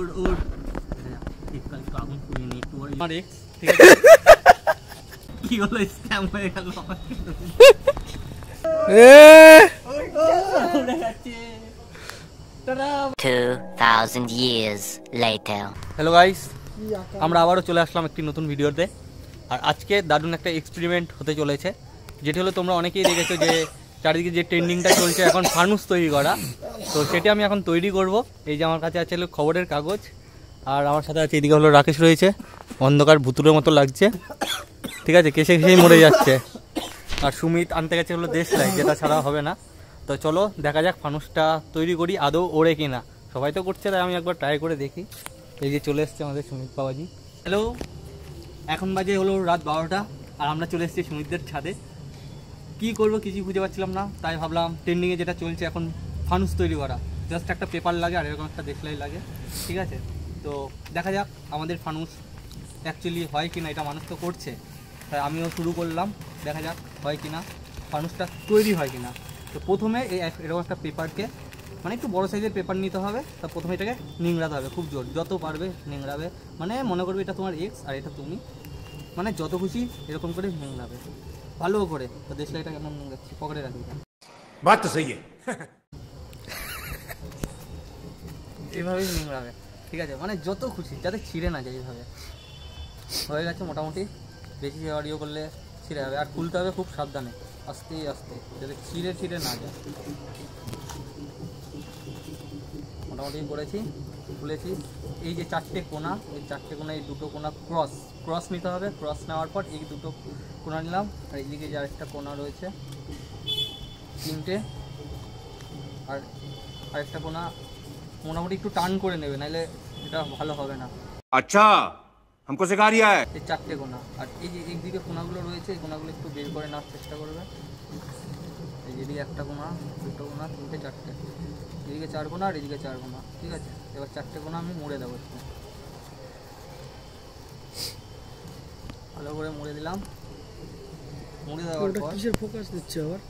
ওড় ওড় একটু আগুন পুড়িয়ে নি একটু আরে ঠিক আছে কি হলো স্ক্যাম হয়ে গেল এ 2000 years later. হ্যালো গাইস, আমরা আবারও চলে আসলাম একটি নতুন ভিডিওতে। আর আজকে দারুণ একটা এক্সপেরিমেন্ট হতে চলেছে, যেটি হলো তোমরা অনেকেই দেখেছো যে চারিদিকে যে ট্রেন্ডিংটা চলছে এখন ফানুস তৈরি করা। তো সেটা আমি এখন তৈরি করব। এই যে আমার কাছে আছে হলো খবরের কাগজ, আর আমার সাথে আছে এদিকে হলো রাকেশ রয়েছে, অন্ধকার ভুতুরের মতো লাগছে, ঠিক আছে, কেসে কেসেই মরে যাচ্ছে। আর সুমিত আনতে গেছে হলো দেশলাই, যেটা ছাড়া হবে না। তো চলো দেখা যাক ফানুসটা তৈরি করি আদৌ ওড়ে কিনা। সবাই তো করছে, তাই আমি একবার ট্রাই করে দেখি। এই যে চলে এসছে আমাদের সুমিত বাবাজি। হ্যালো, এখন বাজে হলো রাত 12টা, আর আমরা চলে এসেছি সুমিতদের ছাদে। কি করব কিছু খুঁজে পাচ্ছিলাম না, তাই ভাবলাম ট্রেন্ডিংয়ে যেটা চলছে এখন ফানুস তৈরি করা। জাস্ট একটা পেপার লাগে আর এরকম একটা দেশলাই লাগে, ঠিক আছে। তো দেখা যাক আমাদের ফানুস অ্যাকচুয়ালি হয় কিনা, এটা মানুষ তো করছে, তাই আমিও শুরু করলাম। দেখা যাক হয় কিনা, ফানুসটা তৈরি হয় কিনা। তো প্রথমে এরকম একটা পেপারকে, মানে একটু বড় সাইজের পেপার নিতে হবে। তা প্রথমে এটাকে নিংড়াতে হবে খুব জোর, যত পারবে নিংড়াবে। মানে মনে করবে এটা তোমার এক্স আর এটা তুমি, মানে যত খুশি এরকম করে নিংড়াবে ভালো করে। তো দেশলাইটা কেমন নিংড়াচ্ছি, পকেটে রাখবি। बात तो सही है। এইভাবেই নিংড়াবে, ঠিক আছে, মানে যত খুশি, যাতে ছিঁড়ে না যায়। এইভাবে হয়ে গেছে মোটামুটি। বেশি অডিও করলে ছিঁড়ে যাবে, আর খুলতে হবে খুব সাবধানে, আস্তে আস্তে, যাতে ছিঁড়ে না যায়। মোটামুটি করেছি, খুলেছি। এই যে চারটে কোনা, এই চারটে কোনা, এই দুটো কোনা ক্রস নিতে হবে। ক্রস নেওয়ার পর এই দুটো কোনা নিলাম, আর এইদিকে যে আরেকটা কোনা রয়েছে, তিনটে, আর আরেকটা কোনা মোটামুটি একটু টান করে নেবে, নাহলে এটা ভালো হবে না। अच्छा हमको सिखा रिया है। এই চারটে কোনা, আর এই যে একদিকে কোনাগুলো রয়েছে, এই কোনাগুলো একটু বের করে নেওয়ার চেষ্টা করবে। এই যেদিকে একটা কোনা, দুটো কোনা, তিনটে, চারটে, এদিকে 4 কোনা আর এদিকে 4 কোনা, ঠিক আছে। এবার চারটে কোনা আমি মুড়ে দেবো একটু ভালো করে মুড়ে দিলাম। মুড়ে দেওয়ার পর কিসের ফোকাস দিচ্ছে আবার?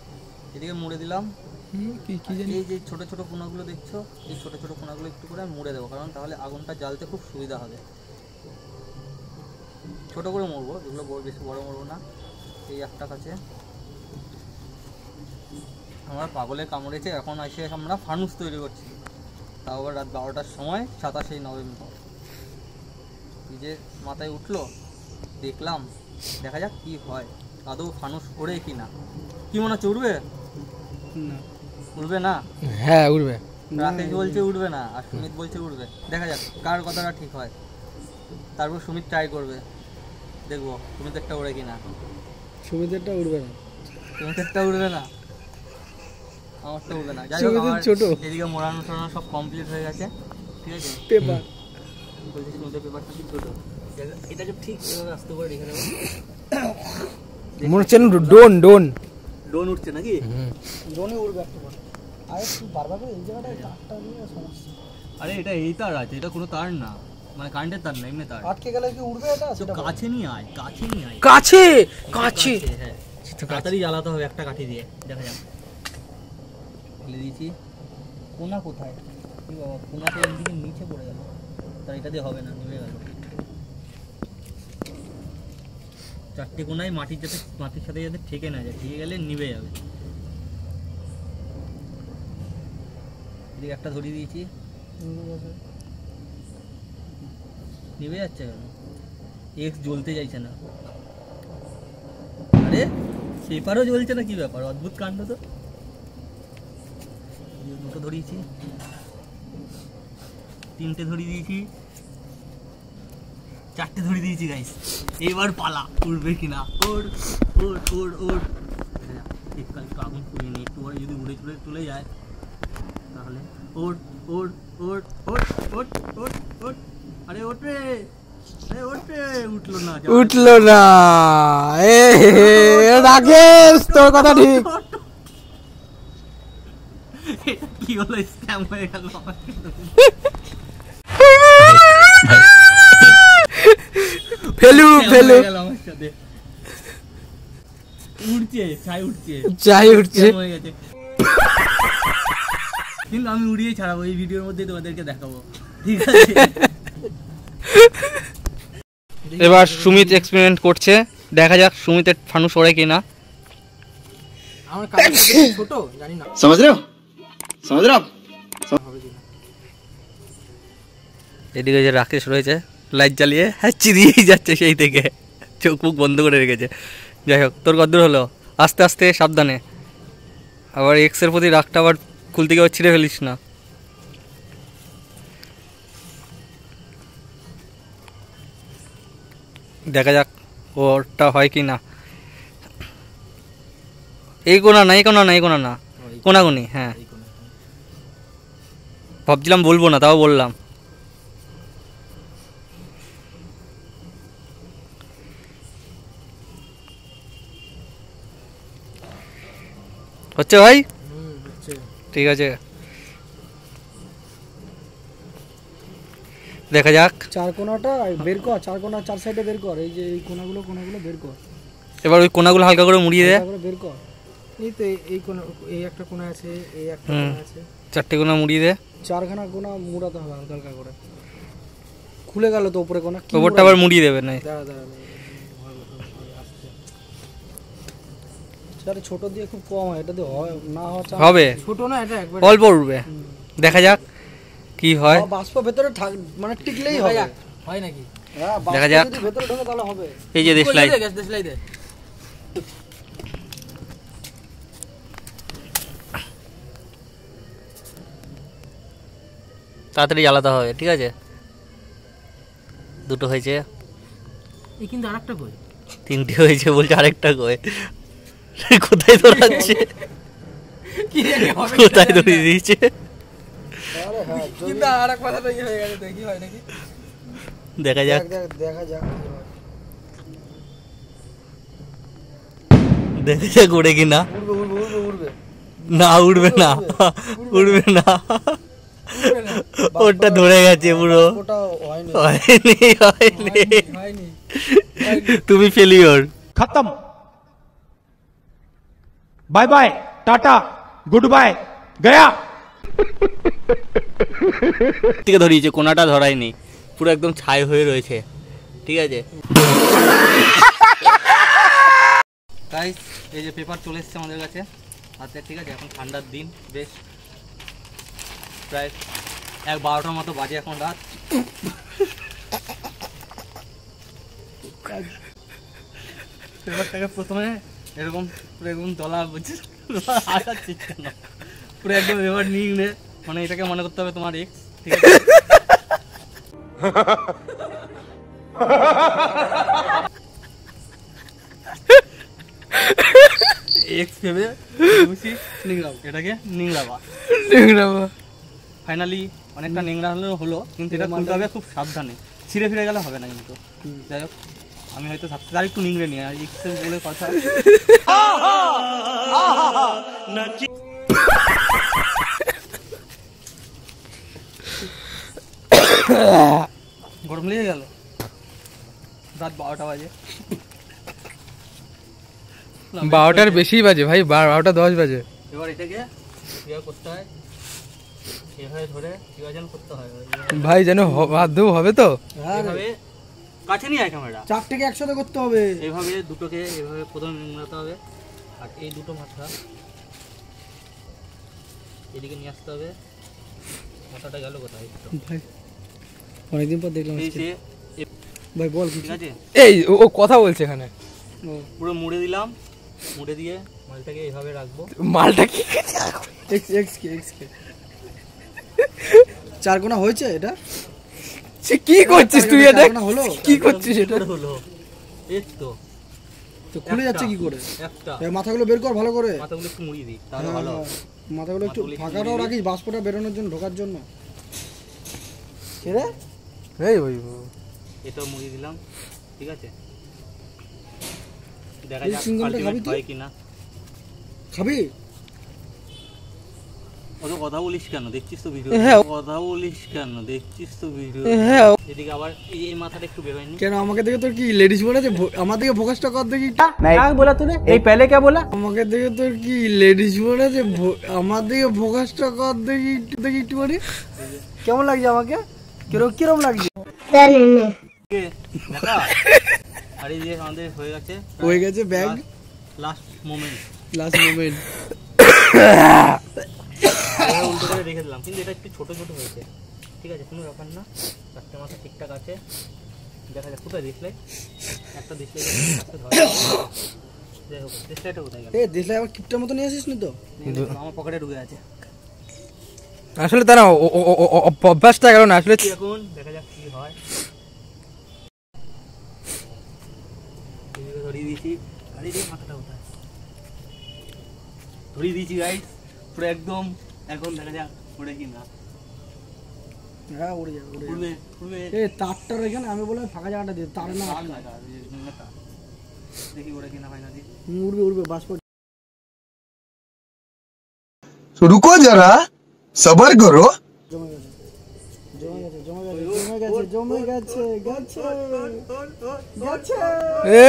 এদিকে মুড়ে দিলাম। কি জানি, এই যে ছোট ছোট কোনাগুলো দেখছো, এই ছোট ছোট কোনাগুলো একটু করে মুড়ে দেবো, কারণ তাহলে আগুনটা জ্বালতে খুব সুবিধা হবে। ছোট করে মুড়বো, যেগুলো বেশি বড় মুড়বো না। এই একটা কাছে আমার পাগলে কামড়েছে, এখন এসে আমরা ফানুস তৈরি করছি, তাও আবার রাত 12টার সময়, 27শে নভেম্বর। এই যে মাথায় উঠলো, দেখলাম, দেখা যাক কি হয়, আদৌ ফানুস ওড়ে কি না। কি মনে হচ্ছে, উঠবে? না উঠবে না? হ্যাঁ উঠবে। রাকেশ বলছে উঠবে না, আর সুমিত বলছে উঠবে। দেখা যাক কার কথাটা ঠিক হয়। তারপর সুমিত ট্রাই করবে, দেখবো সুমিতেরটা ওড়ে কিনা। সুমিতেরটা উঠবে না। সুমিতেরটা উঠবে না, আমারটা উঠবে না। যাই হোক, আমার এদিকে মোড়ানো টোড়ানো সব কমপ্লিট হয়ে গেছে, ঠিক আছে। পেপার বলছি সুমিতের পেপারটা ঠিক ছোটো, এটাকে ঠিক এভাবে আস্তে করে রেখে দেবো। মনে হচ্ছে ডোন উঠছে নাকি? ডোনে উঠবে একটা পর। আরে তুই বারবার করে এই জায়গাটায় তারটা নিয়ে সমস্যা। আরে এটা এই তার আছে, এটা কোনো তার না, মানে কারেন্টের তার না, এমনি তার। আটকে গেলে কি উঠবে এটা? তো কাছে নিয়ে আয়, কাছে নিয়ে আয়, কাছে হ্যাঁ, তাড়াতাড়ি জ্বালাতে হবে একটা কাঠি দিয়ে। দেখা যাক, ফেলে দিয়েছি। কোনা কোথায়? কি বাবা, কোনাতে এদিকে নিচে পড়ে গেল, তার এটা দিয়ে হবে না, নেমে গেল। চারটে কোনায় মাটির সাথে যাতে ঠেকে না যায়, ঠেকে গেলে নিভে যাবে। এদিকে একটা ধরিয়ে দিয়েছি, নিভে যাচ্ছে কেন? এক্স জ্বলতে চাইছে না। আরে পেপারও জ্বলছে না, কি ব্যাপার, অদ্ভুত কাণ্ড তো। দুটো ধরিয়েছি, তিনটে ধরিয়ে দিয়েছি, চারটে ধরিয়ে দিয়েছি গাইস। এবার পালা, উঠবে কিনা। ওর ওর ওর ওর একটু আগুন পুড়িয়ে নিই, একটু পরে যদি উড়ে চলে যায় তাহলে। ওর ওর ওর ওর ওর ওর ওর আরে ওঠে, আরে ওঠে, উঠলো না। রাকেশ, তোর কথা ঠিক। কি হলো, স্ক্যাম হয়ে গেল। ফেলু আমার সাথে উঠছে, চাই উঠছে হয়ে গেছে। কিন্তু আমি উড়িয়ে ছাড়াবো, এই ভিডিওর মধ্যে তোমাদেরকে দেখাবো। ঠিক আছে। এবার সুমিত এক্সপেরিমেন্ট করছে, দেখা যাক সুমিতের ফানুস ওড়ে কিনা। আমার কাছে ছোট জানি না। समझ रहे हो आप এদিকে যে রাকেশ রয়েছে লাইট জ্বালিয়ে হ্যাচি দিয়েই যাচ্ছে সেই থেকে, চোখ মুখ বন্ধ করে রেখেছে। যাই হোক, তোর কদ্দূর হলো? আস্তে আস্তে সাবধানে, আবার এক্সের প্রতি রাগটা আবার খুলতে গিয়ে ছিঁড়ে ফেলিস না। দেখা যাক ওরটা হয় কি না। এই কোনা না, এই কোনা না, এই কোনা না, কোনাগুনি। হ্যাঁ, ভাবছিলাম বলবো না, তাও বললাম। হচ্ছে ভাই? ঠিক আছে, দেখা যাক। চার কোনাটা বের কর, চার কোনা চার সাইডে বের কর, এই যে এই কোনাগুলো বের কর। এবার ওই কোনাগুলো হালকা করে মুড়িয়ে দে। হালকা করে বের কর। এই তো এই কোনা, এই একটা কোনা আছে, এই একটা কোনা আছে, চারটে কোনা মুড়িয়ে দে। চারখানা কোনা মুড়াতে হবে হালকা হালকা করে। খুলে গেল তো উপরে কোনা, কি ওপরটা আবার মুড়িয়ে দেবে না? দাঁড়া দাঁড়া, আরে ছোট দিয়ে খুব কম হয়, এটা দিয়ে হয় না, হওয়া চান্স হবে। ছোট না, এটা একবার অল্প উঠবে, দেখা যাক কি হয়। বাষ্প ভেতরে মানে টিকলেই হবে। হয় নাকি? হ্যাঁ, দেখা যাক। যদি ভেতরে ঢোকে তাহলে হবে। এই যে দেশলাই, দেশলাই দে। তাড়াতাড়ি জ্বালাতে হবে, ঠিক আছে? দুটো হয়েছে, এই কিন্তু আরেকটা কই? তিনটে হয়েছে বলছে, আরেকটা কই? কোথায় ধরাচ্ছে? কি জানি হবে, কোথায় ধরিয়ে দিয়েছে? আরে হ্যাঁ, কিন্তু আরেক কথাটা কি হয়ে গেছে, দেখি হয় নাকি। দেখা যাক, দেখা যাক কি হয়। দেখা যাক উড়ে কিনা। উড়বে উড়বে উড়বে উড়বে। না, উড়বে না, উড়বে না, ওটা ধরে গেছে পুরো। ওটা হয়নি হয়নি, হয়নি, হয়নি। তুমি ফেলিওর। खत्म bye bye tata goodbye गया থেকে ধরিয়েছে, কোনাটা ধরায়নি, পুরো একদম ছাই হয়ে রয়েছে, ঠিক আছে? গাইস, এই যে পেপার চলে এসছে আমাদের কাছে হাতে, ঠিক আছে? এখন ঠান্ডার দিন, বেশ প্রায় 12টার মতো বাজে এখন রাত। পেপারটাকে প্রথমে এরকম পুরো একদম দলা বুঝছিস, হাসাচ্ছিস কেন? পুরো একদম পেপার নিয়ে নে, মানে এটাকে মনে করতে হবে তোমার এক্স, ঠিক আছে? এক্স ভেবে নিংড়াবো, এটাকে নিংড়াবা। ফাইনালি অনেকটা নিংড়া হলো, কিন্তু এটা তুলতে হবে খুব সাবধানে, ছিঁড়ে ফিরে গেলে হবে না কিন্তু। যাই হোক, আমি হয়তো ভাবছি আর একটু নিংড়ে নিয়ে, আর এক্স বলে কথা। গরম লেগে গেল, রাত 12টা বাজে। 12টার বেশি বাজে ভাই, 12টা 10 বাজে। এবার এটাকে কিভাবে করতে হয়, এভাবে ধরে কিভাবে করতে হয় ভাই যেন বাধ্যও হবে তো। এভাবে কাছে নিয়ে আয় ক্যামেরা, চারটেকে একসাথে করতে হবে। এইভাবে দুটোকে এভাবে প্রথমে নিংড়াতে হবে, আর এই দুটো মাথা এদিকে নিয়ে আসতে হবে। মাথাটা গেল কোথায়? ভাই অনেকদিন পর দেখলাম এই যে, ভাই বল ঠিক আছে? এই ও কথা বলছে এখানে। পুরো মুড়ে দিলাম, মুড়ে দিয়ে মালটাকে এইভাবে রাখবো। মালটা কি এক্স এক্স কে এক্স কে চার কোনা হয়েছে এটা? সে কি করছিস তুই? এটা চার কোনা হলো? কি করছিস এটা? হলো এই তো, তো খুলে যাচ্ছে কি করে? একটা এই মাথাগুলো বের কর ভালো করে। মাথাগুলো একটু মুড়িয়ে দিই, তাহলে হ্যাঁ, ভালো হ্যাঁ। হবে। মাথাগুলো একটু মাথাগুলো একটু ফাঁকাটাও মুড়িয়ে রাখিস, বাষ্পটা বেরোনোর জন্য, ঢোকার জন্য। রে এই ওই এটাও মুড়িয়ে দিলাম, ঠিক আছে? দেখা এই যাক সিঙ্গেলটা খাবি আলটিমেট তুই? হয় কিনা। খাবি? অত কথা বলিস কেন? দেখছিস তো ভিডিও। হ্যাঁ। কথা বলিস কেন? দেখছিস তো ভিডিও। হ্যাঁ। এদিকে আবার এই মাথাটা একটু বেরোয়নি। কেন আমাকে দেখে তোর কি লেডিস বলে যে আমার দিকে ফোকাসটা কর দেখি। क्या बोला तूने? ये पहले क्या बोला? আমাকে দেখে তোর কি লেডিস বলে যে আমার দিকে ফোকাসটা কর দেখি, একটু দেখি একটু করে। কেমন লাগছে আমাকে? কিরম লাগছে? দেখা আর এই যে আমাদের হয়ে গেছে ব্যাগ লাস্ট মোমেন্ট উল্টো করে রেখে দিলাম, কিন্তু এটা একটু ছোট ছোট হয়েছে। ঠিক আছে, কোনো ব্যাপার না, চারটে মাথা ঠিকঠাক আছে। দেখা যাক কোথায় ডিসপ্লে, একটা ডিসপ্লে ডিসপ্লেটা কোথায় গেল? দেশলাই আবার কিপটার মতো নিয়ে আসিস নি তো? আমার পকেটে ঢুকে আছে। আসলে তারা অভ্যাসটা গেল না আসলে। এখন দেখা যাক কি হয়। ধরিয়ে দিয়েছি, আরে রে মাথাটা কোথায় ধরিয়ে দিয়েছি গাইস পুরো একদম। এখন দেখা যাক ওড়ে কি না। হ্যাঁ উড়ে যাবে উড়বে উড়বে। তারটার এখানে আমি বললাম ফাঁকা জায়গাটা দিয়ে তার না দেখি ওড়ে কি না হয় না। উড়বে বাষ্প रुको जरा सबर करो। জমে গেছে এ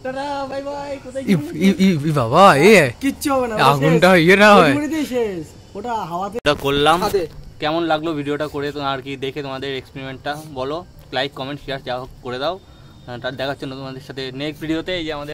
টাটা বাই বাই। কোথায় বাবা এ কিচ্ছু হবে না, আগুনটা ইয়ে না হয়। শেষ ওটা হাওয়াতে করলাম। কেমন লাগলো ভিডিওটা করে আর কি দেখে তোমাদের এক্সপেরিমেন্টটা বলো, লাইক কমেন্ট শেয়ার যা হোক করে দাও। তার দেখাচ্ছে তোমাদের সাথে নেক্সট ভিডিওতে। এই যে আমাদের